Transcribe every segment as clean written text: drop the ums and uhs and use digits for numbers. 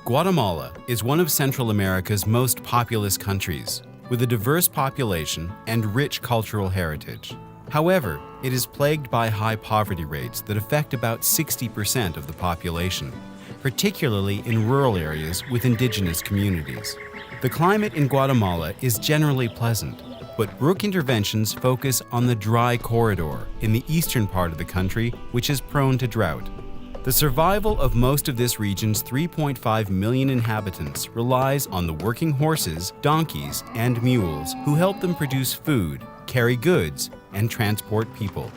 Guatemala is one of Central America's most populous countries, with a diverse population and rich cultural heritage. However, it is plagued by high poverty rates that affect about 60% of the population, particularly in rural areas with indigenous communities. The climate in Guatemala is generally pleasant, but Brooke interventions focus on the dry corridor in the eastern part of the country, which is prone to drought. The survival of most of this region's 3.5 million inhabitants relies on the working horses, donkeys, and mules who help them produce food, carry goods, and transport people.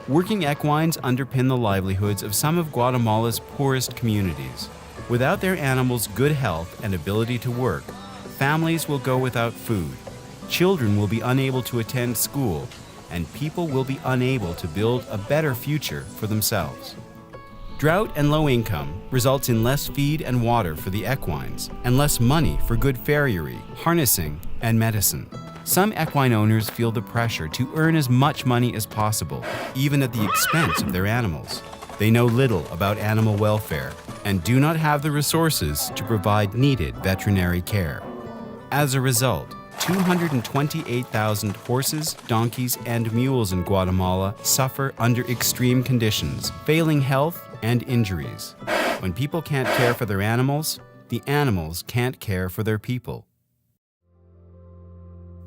Working equines underpin the livelihoods of some of Guatemala's poorest communities. Without their animals' good health and ability to work, families will go without food, children will be unable to attend school, and people will be unable to build a better future for themselves. Drought and low income results in less feed and water for the equines and less money for good farriery, harnessing, and medicine. Some equine owners feel the pressure to earn as much money as possible, even at the expense of their animals. They know little about animal welfare and do not have the resources to provide needed veterinary care. As a result, 228,000 horses, donkeys, and mules in Guatemala suffer under extreme conditions, failing health and injuries. When people can't care for their animals, the animals can't care for their people.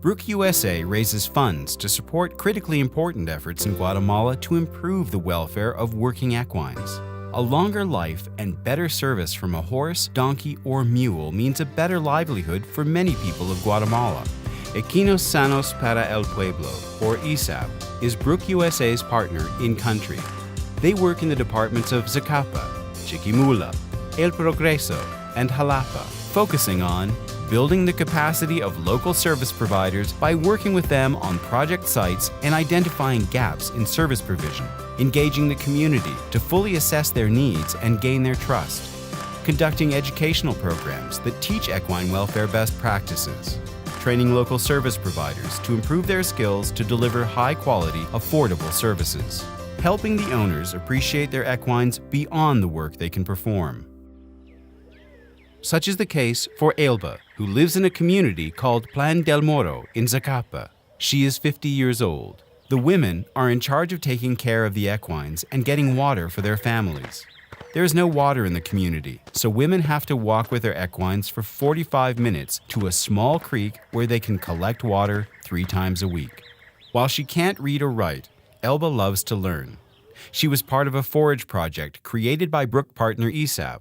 BrookeUSA raises funds to support critically important efforts in Guatemala to improve the welfare of working equines. A longer life and better service from a horse, donkey, or mule means a better livelihood for many people of Guatemala. Equinos Sanos para el Pueblo, or ESAP, is BrookeUSA's partner in-country. They work in the departments of Zacapa, Chiquimula, El Progreso, and Jalapa, focusing on building the capacity of local service providers by working with them on project sites and identifying gaps in service provision, engaging the community to fully assess their needs and gain their trust, conducting educational programs that teach equine welfare best practices, training local service providers to improve their skills to deliver high-quality, affordable services, helping the owners appreciate their equines beyond the work they can perform. Such is the case for Elba, who lives in a community called Plan del Moro in Zacapa. She is 50 years old. The women are in charge of taking care of the equines and getting water for their families. There is no water in the community, so women have to walk with their equines for 45 minutes to a small creek where they can collect water 3 times a week. While she can't read or write, Elba loves to learn. She was part of a forage project created by Brooke partner ESAP.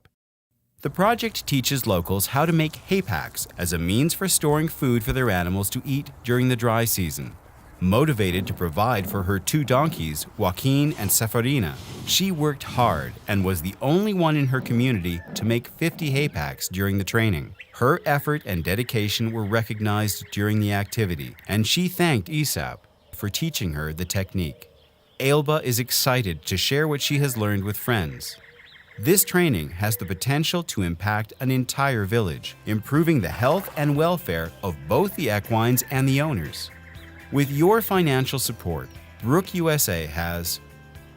The project teaches locals how to make hay packs as a means for storing food for their animals to eat during the dry season. Motivated to provide for her 2 donkeys, Joaquin and Seferina, she worked hard and was the only one in her community to make 50 hay packs during the training. Her effort and dedication were recognized during the activity, and she thanked ESAP for teaching her the technique. Elba is excited to share what she has learned with friends. This training has the potential to impact an entire village, improving the health and welfare of both the equines and the owners. With your financial support, BrookeUSA has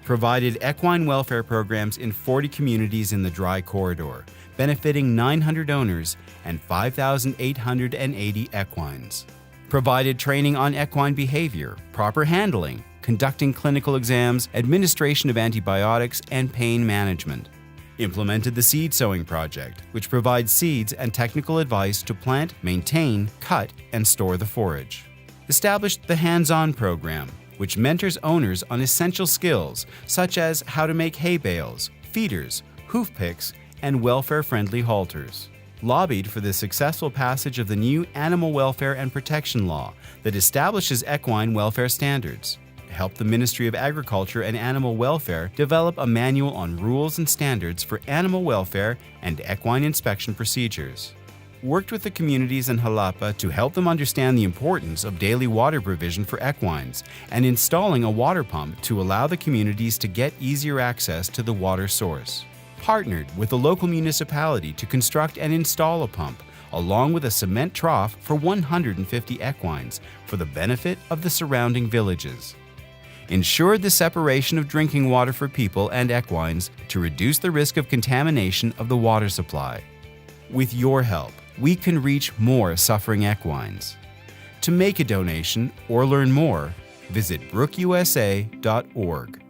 provided equine welfare programs in 40 communities in the dry corridor, benefiting 900 owners and 5,880 equines. Provided training on equine behavior, proper handling, conducting clinical exams, administration of antibiotics, and pain management. Implemented the Seed Sowing Project, which provides seeds and technical advice to plant, maintain, cut, and store the forage. Established the Hands-On program, which mentors owners on essential skills such as how to make hay bales, feeders, hoof picks, and welfare-friendly halters. Lobbied for the successful passage of the new Animal Welfare and Protection Law that establishes equine welfare standards. Helped the Ministry of Agriculture and Animal Welfare develop a manual on rules and standards for animal welfare and equine inspection procedures. Worked with the communities in Jalapa to help them understand the importance of daily water provision for equines and installing a water pump to allow the communities to get easier access to the water source. Partnered with the local municipality to construct and install a pump, along with a cement trough for 150 equines for the benefit of the surrounding villages. Ensure the separation of drinking water for people and equines to reduce the risk of contamination of the water supply. With your help, we can reach more suffering equines. To make a donation or learn more, visit BrookeUSA.org.